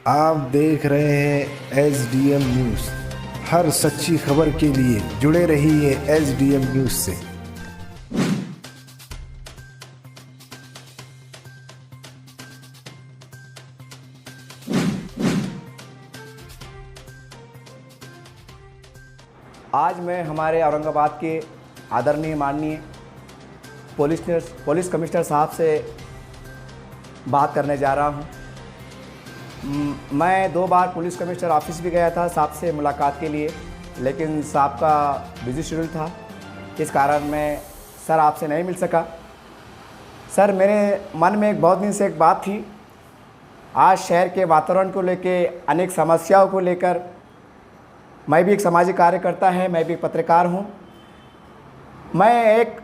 आप देख रहे हैं SDM न्यूज़। हर सच्ची खबर के लिए जुड़े रहिए SDM न्यूज़ से। आज मैं हमारे औरंगाबाद के आदरणीय माननीय पुलिस कमिश्नर साहब से बात करने जा रहा हूं। मैं 2 बार पुलिस कमिश्नर ऑफिस भी गया था साहब से मुलाकात के लिए, लेकिन साहब का बिज़ी शेड्यूल था, इस कारण मैं सर आपसे नहीं मिल सका। सर, मेरे मन में बहुत दिन से एक बात थी। आज शहर के वातावरण को लेके, अनेक समस्याओं को लेकर, मैं भी एक सामाजिक कार्यकर्ता है, मैं भी पत्रकार हूँ। मैं एक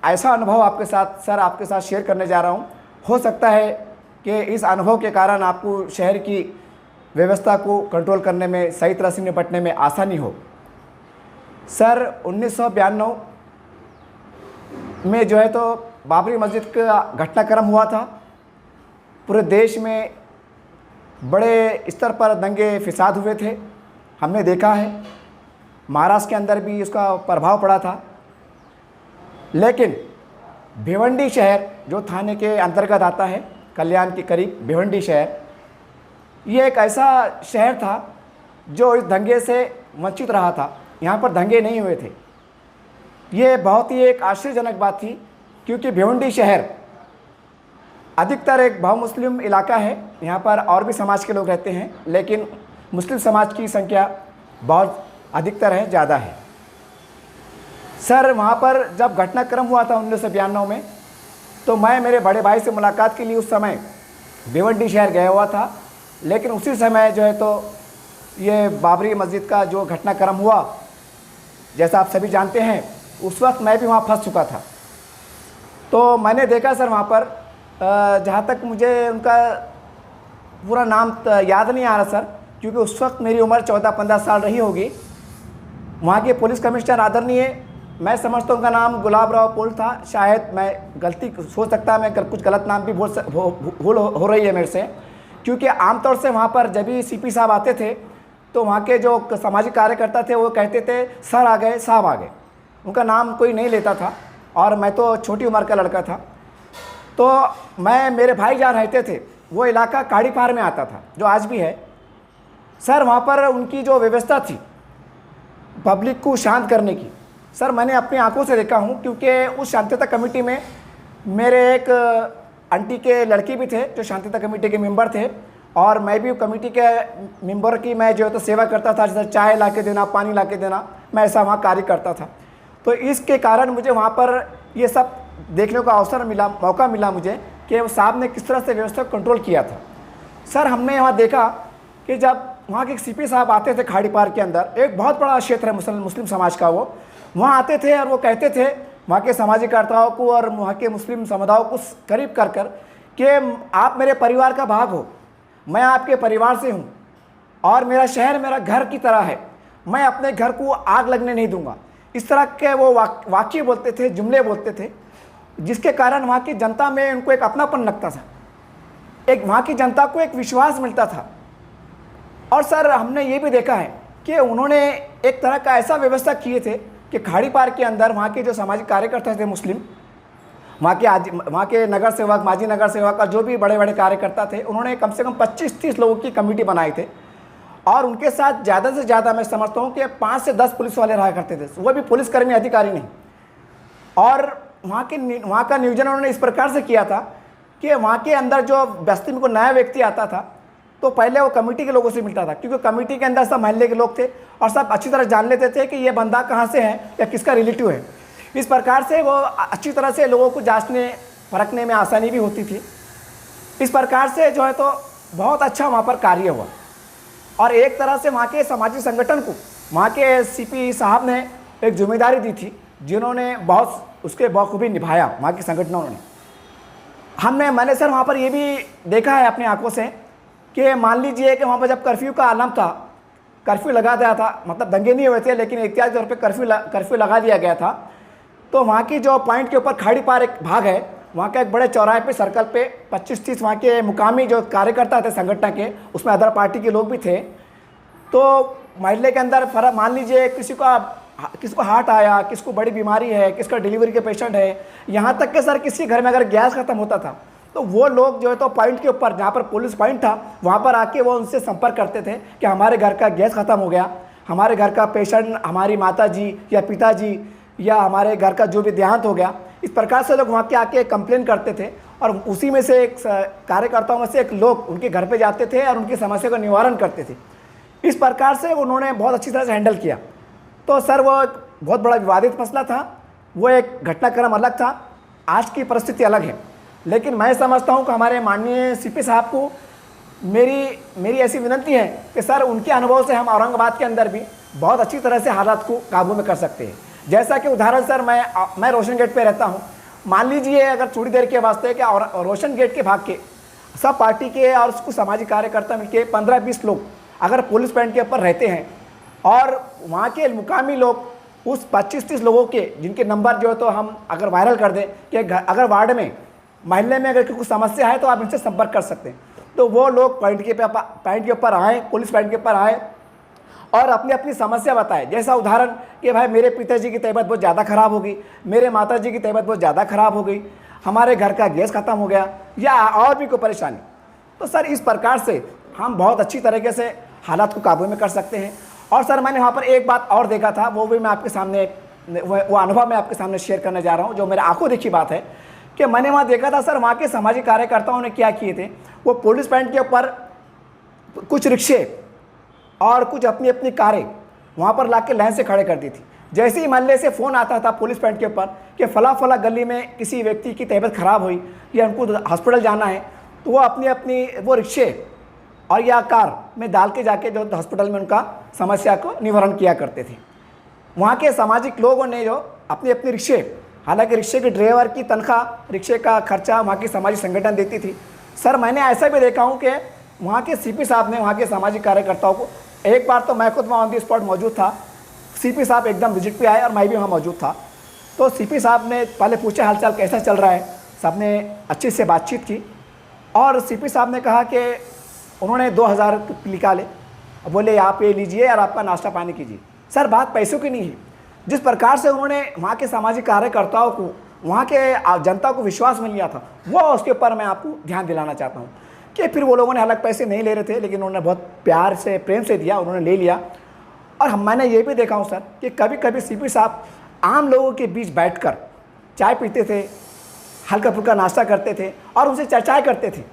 ऐसा अनुभव आपके साथ शेयर करने जा रहा हूँ। हो सकता है कि इस अनुभव के कारण आपको शहर की व्यवस्था को कंट्रोल करने में, सही तरह से निपटने में आसानी हो। सर, 1992 में जो है तो बाबरी मस्जिद का घटनाक्रम हुआ था। पूरे देश में बड़े स्तर पर दंगे फिसाद हुए थे, हमने देखा है। महाराष्ट्र के अंदर भी उसका प्रभाव पड़ा था। लेकिन भिवंडी शहर जो थाने के अंतर्गत आता है, कल्याण के करीब भिवंडी शहर, ये एक ऐसा शहर था जो इस दंगे से वंचित रहा था। यहाँ पर दंगे नहीं हुए थे। ये बहुत ही एक आश्चर्यजनक बात थी, क्योंकि भिवंडी शहर अधिकतर एक बहुमुस्लिम इलाका है। यहाँ पर और भी समाज के लोग रहते हैं, लेकिन मुस्लिम समाज की संख्या बहुत अधिकतर है, ज़्यादा है। सर, वहाँ पर जब घटनाक्रम हुआ था 1992 में, तो मैं मेरे बड़े भाई से मुलाकात के लिए उस समय भिवंडी शहर गया हुआ था। लेकिन उसी समय जो है तो ये बाबरी मस्जिद का जो घटनाक्रम हुआ, जैसा आप सभी जानते हैं, उस वक्त मैं भी वहाँ फंस चुका था। तो मैंने देखा सर, वहाँ पर जहाँ तक मुझे उनका पूरा नाम याद नहीं आ रहा सर, क्योंकि उस वक्त मेरी उम्र 14-15 साल रही होगी। वहाँ के पुलिस कमिश्नर आदरणीय, मैं समझता हूँ उनका नाम गुलाब राव पुल था, शायद मैं गलती सोच सकता है, मैं कुछ गलत नाम भी भूल हो रही है मेरे से, क्योंकि आमतौर से वहाँ पर जब भी CP साहब आते थे तो वहाँ के जो सामाजिक कार्यकर्ता थे वो कहते थे सर आ गए, साहब आ गए। उनका नाम कोई नहीं लेता था, और मैं तो छोटी उम्र का लड़का था। तो मेरे भाई जहाँ रहते थे वो इलाका काड़ी पार में आता था, जो आज भी है। सर, वहाँ पर उनकी जो व्यवस्था थी पब्लिक को शांत करने की, सर मैंने अपनी आंखों से देखा हूँ, क्योंकि उस शांतिता कमेटी में मेरे एक आंटी के लड़की भी थे जो शांतिता कमेटी के मेंबर थे, और मैं भी कमेटी के मेंबर की मैं जो है तो सेवा करता था, जैसे चाय ला के देना, पानी ला के देना, मैं ऐसा वहाँ कार्य करता था। तो इसके कारण मुझे वहाँ पर ये सब देखने का अवसर मिला, मौका मिला मुझे कि वो साहब ने किस तरह से व्यवस्था को कंट्रोल किया था। सर, हमने वहाँ देखा कि जब वहाँ के CP साहब आते थे खाड़ी पार के अंदर, एक बहुत बड़ा क्षेत्र है मुस्लिम समाज का, वो वहाँ आते थे और वो कहते थे वहाँ के सामाजिककर्ताओं को और वहाँ के मुस्लिम समुदायों को करीब कर कि आप मेरे परिवार का भाग हो, मैं आपके परिवार से हूँ, और मेरा शहर मेरा घर की तरह है, मैं अपने घर को आग लगने नहीं दूंगा। इस तरह के वो वाक्य बोलते थे, जुमले बोलते थे, जिसके कारण वहाँ की जनता में उनको एक अपनापन लगता था, एक वहाँ की जनता को एक विश्वास मिलता था। और सर, हमने ये भी देखा है कि उन्होंने एक तरह का ऐसा व्यवस्था किए थे कि खाड़ी पार के अंदर वहाँ के जो सामाजिक कार्यकर्ता थे मुस्लिम, वहाँ के नगर सेवक, माजी नगर सेवक और जो भी बड़े बड़े कार्यकर्ता थे, उन्होंने कम से कम 25-30 लोगों की कमेटी बनाए थे, और उनके साथ ज़्यादा से ज़्यादा मैं समझता हूँ कि 5 से 10 पुलिस वाले रहा करते थे, वो भी पुलिसकर्मी, अधिकारी नहीं। और वहाँ का नियोजन उन्होंने इस प्रकार से किया था कि वहाँ के अंदर जो बस्ती में कोई नया व्यक्ति आता था तो पहले वो कमेटी के लोगों से मिलता था, क्योंकि कमेटी के अंदर सब मोहल्ले के लोग थे और सब अच्छी तरह जान लेते थे कि ये बंदा कहाँ से है या किसका रिलेटिव है। इस प्रकार से वो अच्छी तरह से लोगों को जांचने परखने में आसानी भी होती थी। इस प्रकार से जो है तो बहुत अच्छा वहाँ पर कार्य हुआ, और एक तरह से वहाँ के सामाजिक संगठन को वहाँ के CP साहब ने एक जिम्मेदारी दी थी, जिन्होंने बहुत उसके बखूबी निभाया वहाँ के संगठनों ने। मैंने सर वहाँ पर ये भी देखा है अपनी आंखों से कि मान लीजिए कि वहाँ पर जब कर्फ्यू का आलम था, कर्फ्यू लगा दिया था, मतलब दंगे नहीं हुए थे लेकिन एहतियाती तौर पे कर्फ्यू लगा दिया गया था, तो वहाँ की जो पॉइंट के ऊपर खाड़ी पार एक भाग है, वहाँ के एक बड़े चौराहे पे सर्कल पे 25-30 वहाँ के मुकामी जो कार्यकर्ता थे संगठन के, उसमें अदर पार्टी के लोग भी थे। तो मोहल्ले के अंदर फर्क मान लीजिए किसको हार्ट आया, किसको बड़ी बीमारी है, किसका डिलीवरी के पेशेंट है, यहाँ तक कि सर किसी घर में अगर गैस ख़त्म होता था तो वो लोग जो है तो पॉइंट के ऊपर, जहाँ पर पुलिस पॉइंट था, वहाँ पर आके वो उनसे संपर्क करते थे कि हमारे घर का गैस ख़त्म हो गया, हमारे घर का पेशेंट, हमारी माता जी या पिताजी या हमारे घर का जो भी देहांत हो गया। इस प्रकार से लोग वहाँ के आके कंप्लेन करते थे और उसी में से एक कार्यकर्ताओं में से एक लोग उनके घर पे जाते थे और उनकी समस्या का निवारण करते थे। इस प्रकार से उन्होंने बहुत अच्छी तरह से हैंडल किया। तो सर वो एक बहुत बड़ा विवादित मसला था, वो एक घटनाक्रम अलग था, आज की परिस्थिति अलग है। लेकिन मैं समझता हूँ कि हमारे माननीय सीपी साहब को मेरी ऐसी विनती है कि सर उनके अनुभव से हम औरंगाबाद के अंदर भी बहुत अच्छी तरह से हालात को काबू में कर सकते हैं। जैसा कि उदाहरण सर मैं रोशन गेट पे रहता हूँ, मान लीजिए अगर थोड़ी देर के वास्ते कि और रोशन गेट के भाग के सब पार्टी के और कुछ सामाजिक कार्यकर्ता मिलके 15-20 लोग अगर पुलिस पॉइंट के ऊपर रहते हैं और वहाँ के मुकामी लोग उस 25-30 लोगों के जिनके नंबर जो है तो हम अगर वायरल कर दें कि अगर वार्ड में, मोहल्ले में अगर कुछ समस्या है तो आप इनसे संपर्क कर सकते हैं, तो वो लोग पॉइंट के ऊपर आए, पुलिस पॉइंट के ऊपर आए और अपनी अपनी समस्या बताए। जैसा उदाहरण कि भाई मेरे पिताजी की तबीयत बहुत ज़्यादा ख़राब हो गई, मेरे माताजी की तबीयत बहुत ज़्यादा ख़राब हो गई, हमारे घर का गैस ख़त्म हो गया या और भी कोई परेशानी। तो सर इस प्रकार से हम बहुत अच्छी तरीके से हालात को काबू में कर सकते हैं। और सर मैंने वहाँ पर एक बात और देखा था, वो भी मैं आपके सामने वो अनुभव मैं आपके सामने शेयर करने जा रहा हूँ, जो मेरे आंखों देखी बात है कि मैंने वहाँ देखा था सर, वहाँ के सामाजिक कार्यकर्ताओं ने क्या किए थे, वो पुलिस पॉइंट के ऊपर कुछ रिक्शे और कुछ अपनी अपनी कारें वहाँ पर ला के लाइन से खड़े कर दी थी। जैसे ही मोहल्ले से फ़ोन आता था पुलिस पॉइंट के ऊपर कि फला गली में किसी व्यक्ति की तबीयत ख़राब हुई या उनको हॉस्पिटल जाना है, तो वो अपनी वो रिक्शे और या कार में डाल के जाके जो हॉस्पिटल में उनका समस्या को निवारण किया करते थे। वहाँ के सामाजिक लोगों ने जो अपनी अपनी रिक्शे, हालांकि रिक्शे के ड्राइवर की तनख्वाह, रिक्शे का खर्चा वहाँ की सामाजिक संगठन देती थी। सर मैंने ऐसा भी देखा हूँ कि वहाँ के सीपी साहब ने वहाँ के सामाजिक कार्यकर्ताओं को, एक बार तो मैं खुद वहाँ ऑन दी स्पॉट मौजूद था, सीपी साहब एकदम विजिट पे आए और मैं भी वहाँ मौजूद था। तो सीपी साहब ने पहले पूछा हालचाल कैसा चल रहा है, सब ने अच्छे से बातचीत की और सीपी साहब ने कहा कि उन्होंने 2000 निकाले, बोले आप ये लीजिए और आपका नाश्ता पानी कीजिए। सर बात पैसों की नहीं है, जिस प्रकार से उन्होंने वहाँ के सामाजिक कार्यकर्ताओं को, वहाँ के जनता को विश्वास में लिया था, वो उसके ऊपर मैं आपको ध्यान दिलाना चाहता हूँ कि फिर वो लोगों ने हालांकि पैसे नहीं ले रहे थे, लेकिन उन्होंने बहुत प्यार से प्रेम से दिया, उन्होंने ले लिया। और मैंने ये भी देखा हूँ सर कि कभी कभी सीपी साहब आम लोगों के बीच बैठकर चाय पीते थे, हल्का फुल्का नाश्ता करते थे और उनसे चर्चाएँ करते थे।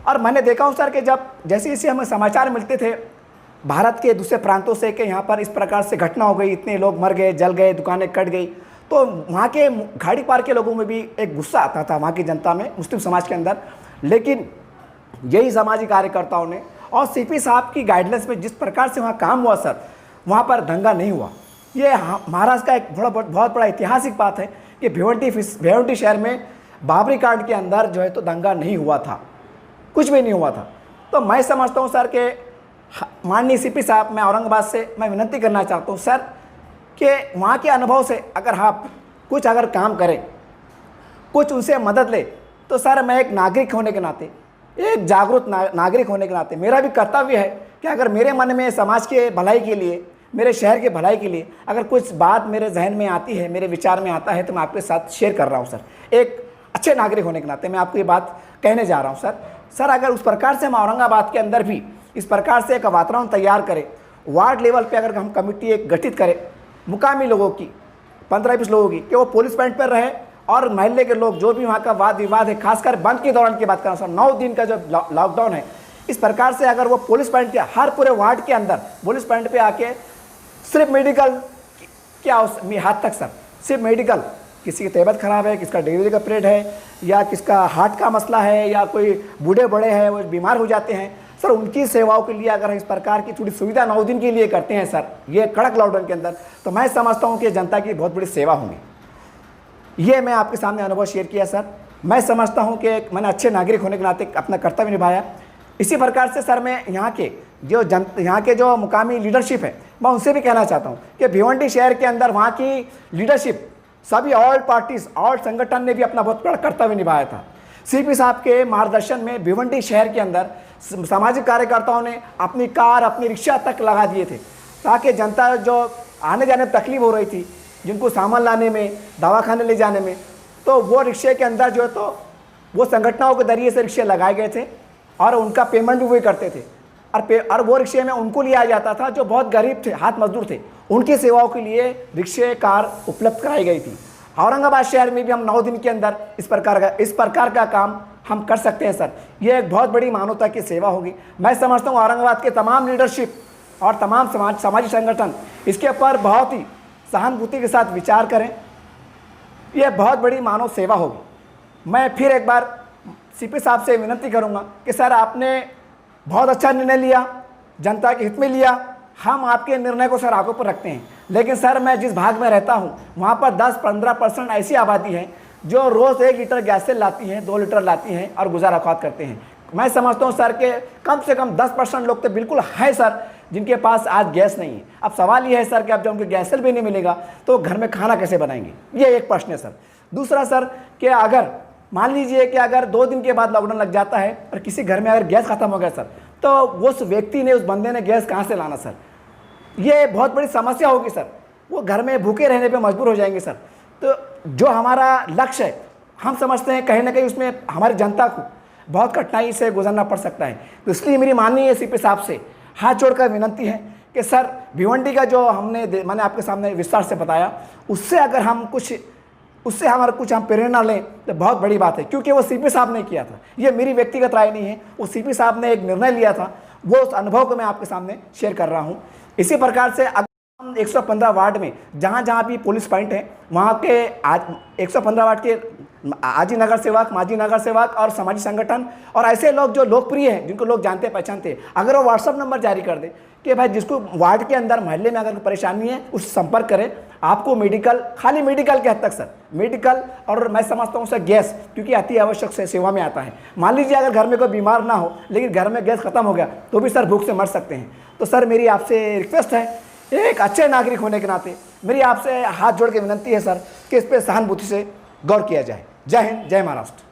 और मैंने देखा हूँ सर कि जब जैसे हमें समाचार मिलते थे भारत के दूसरे प्रांतों से कि यहाँ पर इस प्रकार से घटना हो गई, इतने लोग मर गए, जल गए, दुकानें कट गई, तो वहाँ के घाड़ी पार के लोगों में भी एक गुस्सा आता था वहाँ की जनता में, मुस्लिम समाज के अंदर। लेकिन यही सामाजिक कार्यकर्ताओं ने और सीपी साहब की गाइडलाइंस में जिस प्रकार से वहाँ काम हुआ सर, वहाँ पर दंगा नहीं हुआ। ये महाराष्ट्र का एक बहुत बड़ा ऐतिहासिक बात है कि भिवंडी शहर में बाबरी कांड के अंदर जो है तो दंगा नहीं हुआ था, कुछ भी नहीं हुआ था। तो मैं समझता हूँ सर कि माननीय सीपी साहब, मैं औरंगाबाद से मैं विनती करना चाहता हूँ सर कि वहाँ के अनुभव से अगर आप कुछ अगर काम करें, कुछ उनसे मदद ले, तो सर मैं एक नागरिक होने के नाते, एक जागरूक नागरिक होने के नाते मेरा भी कर्तव्य है कि अगर मेरे मन में समाज के भलाई के लिए, मेरे शहर के भलाई के लिए अगर कुछ बात मेरे जहन में आती है, मेरे विचार में आता है, तो मैं आपके साथ शेयर कर रहा हूँ सर। एक अच्छे नागरिक होने के नाते मैं आपको ये बात कहने जा रहा हूँ सर अगर उस प्रकार से हम औरंगाबाद के अंदर भी इस प्रकार से एक वातावरण तैयार करें, वार्ड लेवल पे अगर हम कमेटी एक गठित करें मुकामी लोगों की, 15-20 लोगों की, कि वो पुलिस पॉइंट पर रहे और मोहल्ले के लोग जो भी वहाँ का वाद विवाद है, खासकर बंद के दौरान की बात कर रहा हूँ सर, 9 दिन का जो लॉकडाउन है, इस प्रकार से अगर वो पुलिस पॉइंट के हर पूरे वार्ड के अंदर पुलिस पॉइंट पे आके सिर्फ मेडिकल क्या उस हाथ तक सर, सिर्फ मेडिकल, किसी की तबीयत ख़राब है, किसका डिलीवरी का पीरियड है, या किसका हार्ट का मसला है, या कोई बूढ़े बड़े हैं वो बीमार हो जाते हैं सर, उनकी सेवाओं के लिए अगर इस प्रकार की थोड़ी सुविधा 9 दिन के लिए करते हैं सर, ये कड़क लॉकडाउन के अंदर, तो मैं समझता हूँ कि जनता की बहुत बड़ी सेवा होंगी। ये मैं आपके सामने अनुभव शेयर किया सर। मैं समझता हूँ कि मैंने अच्छे नागरिक होने के नाते अपना कर्तव्य निभाया। इसी प्रकार से सर मैं यहाँ के जो मुकामी लीडरशिप है, मैं उनसे भी कहना चाहता हूँ कि भिवंडी शहर के अंदर वहाँ की लीडरशिप सभी ऑल पार्टीज, ऑल संगठन ने भी अपना बहुत बड़ा कर्तव्य निभाया था। सीपी साहब के मार्गदर्शन में भिवंडी शहर के अंदर सामाजिक कार्यकर्ताओं ने अपनी कार, अपनी रिक्शा तक लगा दिए थे, ताकि जनता जो आने जाने में तकलीफ हो रही थी, जिनको सामान लाने में, दवाखाने ले जाने में, तो वो रिक्शे के अंदर जो है तो वो संगठनों के जरिए से रिक्शे लगाए गए थे और उनका पेमेंट भी वही करते थे। और वो रिक्शे में उनको लिया जाता था जो बहुत गरीब थे, हाथ मजदूर थे, उनकी सेवाओं के लिए रिक्शे, कार उपलब्ध कराई गई थी। औरंगाबाद शहर में भी हम 9 दिन के अंदर इस प्रकार का काम हम कर सकते हैं सर। ये एक बहुत बड़ी मानवता की सेवा होगी। मैं समझता हूँ औरंगाबाद के तमाम लीडरशिप और तमाम सामाजिक संगठन इसके ऊपर बहुत ही सहानुभूति के साथ विचार करें। यह बहुत बड़ी मानव सेवा होगी। मैं फिर एक बार सीपी साहब से विनती करूंगा कि सर आपने बहुत अच्छा निर्णय लिया, जनता के हित में लिया, हम आपके निर्णय को सर आगों पर रखते हैं। लेकिन सर मैं जिस भाग में रहता हूँ वहाँ पर 10-15% ऐसी आबादी है जो रोज़ 1 लीटर गैस तेल लाती हैं, 2 लीटर लाती हैं और गुजारा खवात करते हैं। मैं समझता हूँ सर के कम से कम 10% लोग तो बिल्कुल है सर जिनके पास आज गैस नहीं है। अब सवाल ये है सर कि अब जब उनको गैस तेल भी नहीं मिलेगा तो घर में खाना कैसे बनाएंगे, ये एक प्रश्न है सर। दूसरा सर कि अगर मान लीजिए कि अगर 2 दिन के बाद लॉकडाउन लग जाता है और किसी घर में अगर गैस खत्म हो गया सर, तो उस व्यक्ति ने, उस बंदे ने गैस कहाँ से लाना सर? ये बहुत बड़ी समस्या होगी सर। वो घर में भूखे रहने पे मजबूर हो जाएंगे सर। तो जो हमारा लक्ष्य है, हम समझते हैं कहीं ना कहीं उसमें हमारी जनता को बहुत कठिनाई से गुजरना पड़ सकता है। तो इसलिए मेरी माननीय सीपी साहब से हाथ जोड़कर विनती है कि सर भिवंडी का जो मैंने आपके सामने विस्तार से बताया, उससे अगर हम हम प्रेरणा लें तो बहुत बड़ी बात है, क्योंकि वो सीपी साहब ने किया था। ये मेरी व्यक्तिगत राय नहीं है, वो सीपी साहब ने एक निर्णय लिया था, वो उस अनुभव को मैं आपके सामने शेयर कर रहा हूँ। इसी प्रकार से अगर हम 115 वार्ड में जहाँ भी पुलिस पॉइंट है वहाँ के 115 वार्ड के आजी नगर सेवक, माजी नगर सेवक और सामाजिक संगठन और ऐसे लोग जो लोकप्रिय हैं, जिनको लोग जानते पहचानते हैं, अगर वो व्हाट्सअप नंबर जारी कर दे कि भाई जिसको वार्ड के अंदर, मोहल्ले में अगर परेशानी है उस संपर्क करें। आपको मेडिकल, खाली मेडिकल के हद तक सर, मेडिकल और मैं समझता हूँ सर गैस, क्योंकि अति आवश्यक से सेवा में आता है। मान लीजिए अगर घर में कोई बीमार ना हो लेकिन घर में गैस खत्म हो गया तो भी सर भूख से मर सकते हैं। तो सर मेरी आपसे रिक्वेस्ट है, एक अच्छे नागरिक होने के नाते मेरी आपसे हाथ जोड़ के विनती है सर कि इस पर सहानुभूति से गौर किया जाए। जय हिंद, जय महाराष्ट्र।